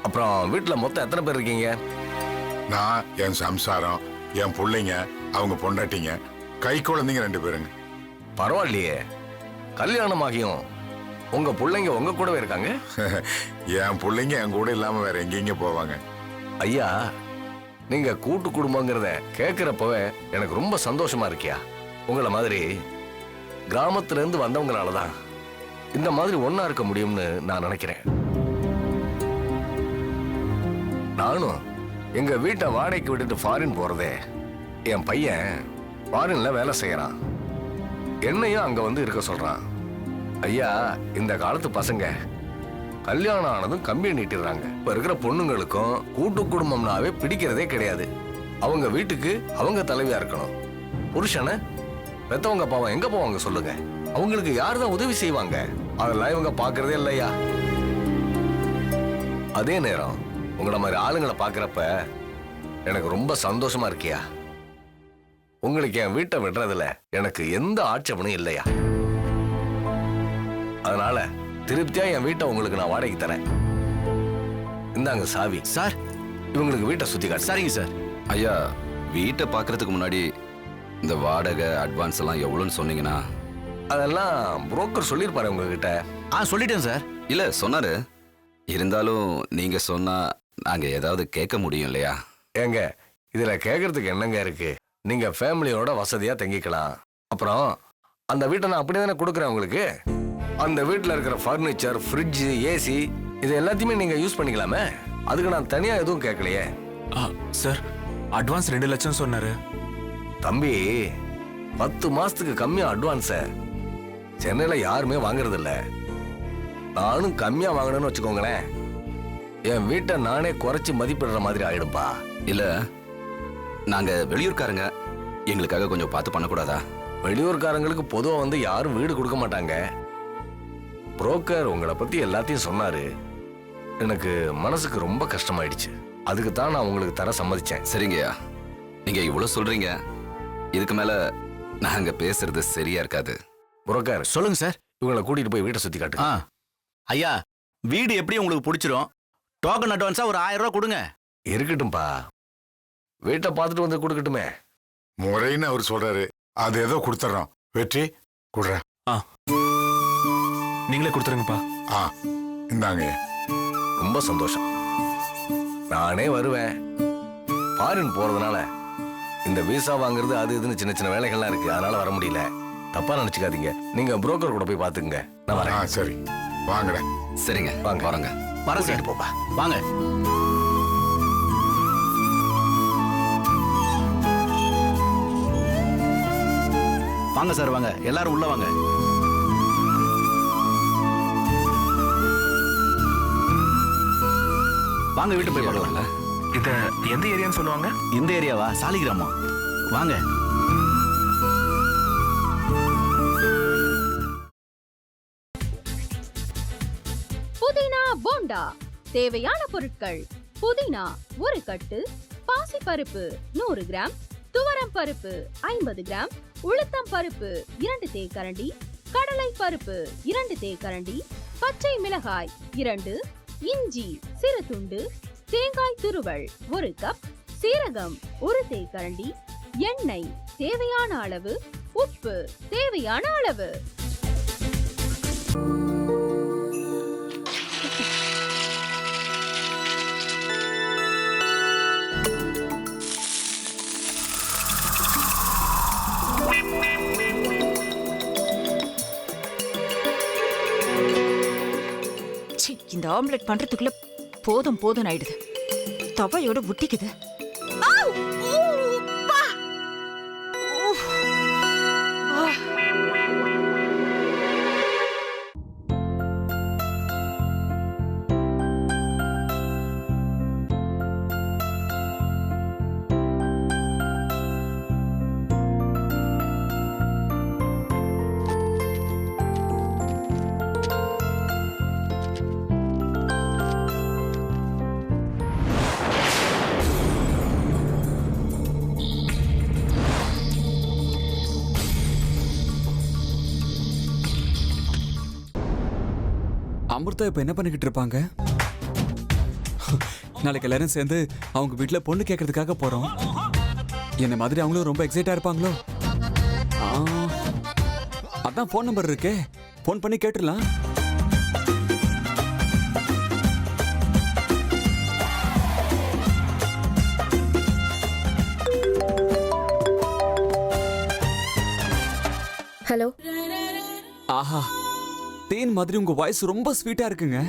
அப்புறம் வீட்டுல மொத்தம் எத்தனை பேர் இருக்கீங்க? நான், என் சம்சாரம், என் பிள்ளைங்க, அவங்க பொண்டாட்டிங்க, கை குழந்தைங்க 2 பேருங்க. பரவாயில்லையே, கல்யாணமாகியும் உங்க பிள்ளைங்க உங்க கூடவே இருக்காங்க. என் பிள்ளைங்க என் கூட இல்லாம வேற எங்கெங்க போவாங்க? ஐயா, நீங்க கூட்டு குடும்பங்கிறத கேட்கிறப்பவே எனக்கு ரொம்ப சந்தோஷமா இருக்கியா. உங்களை மாதிரி கிராமத்துல இருந்து வந்தவங்களாலதான் இந்த மாதிரி ஒன்னா இருக்க முடியும்னு நான் நினைக்கிறேன். நானும் எங்க வீட்டை வாடகைக்கு விட்டுட்டு ஃபாரின் போறதே, என் பையன் ஃபாரின்ல வேலை செய்யறான், என்னையும் அங்க வந்து இருக்க சொல்றான். ஐயா, இந்த காலத்து பசங்க கல்யாணம் ஆனதும் கம்பி நீட்டிடுறாங்க. இப்ப இருக்கிற பொண்ணுங்களுக்கும் கூட்டு குடும்பம்னாவே பிடிக்கிறதே கிடையாது. அவங்க வீட்டுக்கு அவங்க தலைவியா இருக்கணும். புருஷனை பெத்தவங்க பாவம் எங்க போவாங்க சொல்லுங்க? அவங்களுக்கு யார் தான் உதவி செய்வாங்க? அதெல்லாம் இவங்க பாக்குறதே இல்லையா. அதே நேரம் உங்களை மாதிரி ஆளுங்களை பாக்குறப்ப எனக்கு ரொம்ப சந்தோஷமா இருக்கியா. உங்களுக்கு என் வீட்டை விடுறதுல எனக்கு எந்த ஆட்சேபனும் இல்லையா. அதனால திருப்தியா என் வீட்டை உங்களுக்கு நான் வாடகைக்கு தரேன். இந்தாங்க சாவி. சார், இவங்களுக்கு வீட்டை சுத்தி காட்டு. சரிங்க சார். ஐயா, வீட்டை பார்க்கறதுக்கு முன்னாடி இந்த வாடகை அட்வான்ஸ் எல்லாம் எவ்வளோன்னு சொன்னீங்கன்னா? அதெல்லாம் புரோக்கர் சொல்லியிருப்பாரு உங்ககிட்ட. சொல்லிட்டேன் சார். இல்ல சொன்னாரு. இருந்தாலும் நீங்க சொன்னா நாங்க ஏதாவது கேட்க முடியும் இல்லையா? ஏங்க, இதுல கேட்கறதுக்கு என்னங்க இருக்கு? நீங்க ஃபேமிலியோட வசதியா தங்கிக்கலாம். அப்புறம் அந்த வீட்டை நான் அப்படியே தானே கொடுக்குறேன் உங்களுக்கு. அந்த வீட்டில் இருக்கிற ஃபர்னிச்சர், ஃப்ரிட்ஜ், ஏசி இது எல்லாத்தையுமே நீங்க யூஸ் பண்ணிக்கலாமே. அதுக்கு நான் தனியா எதுவும் கேட்கலையே. சார், அட்வான்ஸ் 2 லட்சம் சொன்னாரு. தம்பி, 10 மாசத்துக்கு கம்மியா அட்வான்ஸ சென்னையில யாருமே வாங்குறது இல்ல. நானும் கம்மியா வாங்கணும்னு வச்சுக்கோங்களேன், என் வீட்டை நானே குறைச்சி மதிப்பிடுற மாதிரி ஆயிடும்பா. இல்ல, நாங்க வெளியூர்காரங்க, எங்களுக்காக கொஞ்சம் பார்த்து பண்ணக்கூடாதா? வெளியூர்காரங்களுக்கு பொதுவா வந்து யாரும் வீடு கொடுக்க மாட்டாங்க. புரோக்கர் உங்களை பத்தி எல்லாத்தையும் சொன்னாரு. எனக்கு மனசுக்கு ரொம்ப கஷ்டமாயிடுச்சு. அதுக்கு தான் நான் உங்களுக்கு தர சம்மதிச்சேன். சரிங்கய்யா, நீங்க இவ்வளவு சொல்றீங்க. இதுக்கு மேல நாங்க பேசுறது சரியா இருக்காது. புரோக்கர், சொல்லுங்க சார். இவங்களை கூட்டிட்டு போய் வீட்டை சுத்தி காட்டு. ஐயா, வீடு எப்படி உங்களுக்கு பிடிச்சிரும்? டோக்கன் அட்வான்ஸா ஒரு 1000 ரூபாய் கொடுங்க. இருக்கட்டும்பா, வீட்டை பார்த்துட்டு வந்து கொடுக்கட்டுமே. முறைன்னு அவர் சொல்றாரு, அது ஏதோ கொடுத்துட்றோம். வெற்றி கொடுற. நீங்களே கொடுத்துருங்கப்பா. இந்தாங்க. ரொம்ப சந்தோஷம். நானே வருவேன். ஃபாரின் போறதுனால இந்த விசா வாங்குறது அது இதுன்னு சின்ன சின்ன வேலைகள்லாம் இருக்கு. அதனால வர முடியல. தப்பா நினைச்சுக்காதீங்க. நீங்க புரோக்கர் கூட போய் பாத்துங்க. நான் வரேன். சரி, வாங்கடா. சரிங்க, வாங்க. வரங்க. வர சார். போப்பா. வாங்க. வாங்க சார், வாங்க. எல்லாரும் உள்ள வாங்க. வாங்க, வீட்டு போய் பார்க்கலாம்ல. இத எந்த ஏரியான்னு சொல்லுவாங்க? இந்த ஏரியாவா? சாலிகிராமம். வாங்க. புதினா போண்டா. தேவையான பொருட்கள்: புதினா 1 கட்டு, பாசிப்பருப்பு 100 கிராம், துவரம் பருப்பு 50 கிராம், உளுத்தம் பருப்பு 2 தேக்கரண்டி, கடலை பருப்பு 2 தேக்கரண்டி, பச்சை மிளகாய் 2, இஞ்சி சிறு துண்டு, தேங்காய் துருவல் 1 கப், சீரகம் 1 தேக்கரண்டி, எண்ணெய் தேவையான அளவு, உப்பு தேவையான அளவு. இந்த ஆம்லெட் பண்றதுக்குள்ள போதும் போதும் ஆயிடுது. தவையோட ஒட்டிக்குது. அமிர்தா இப்ப என்ன பண்ணிக்கிட்டு இருப்பாங்க? நாளைக்கு எல்லாரும் சேர்ந்து அவங்க வீட்ல பொண்ணு கேட்கறதுக்காக போறோம். என்ன மாதிரி அவங்களும் ரொம்ப எக்ஸைட்டா இருப்பாங்களோ? ஆ, அதான் ஃபோன் நம்பர் இருக்கே, ஃபோன் பண்ணி கேட்டுடலாம். ஹலோ. ஆஹா, தேன் மாதிரி உங்க வாய்ஸ் ரொம்ப ஸ்வீட்டா இருக்குங்க.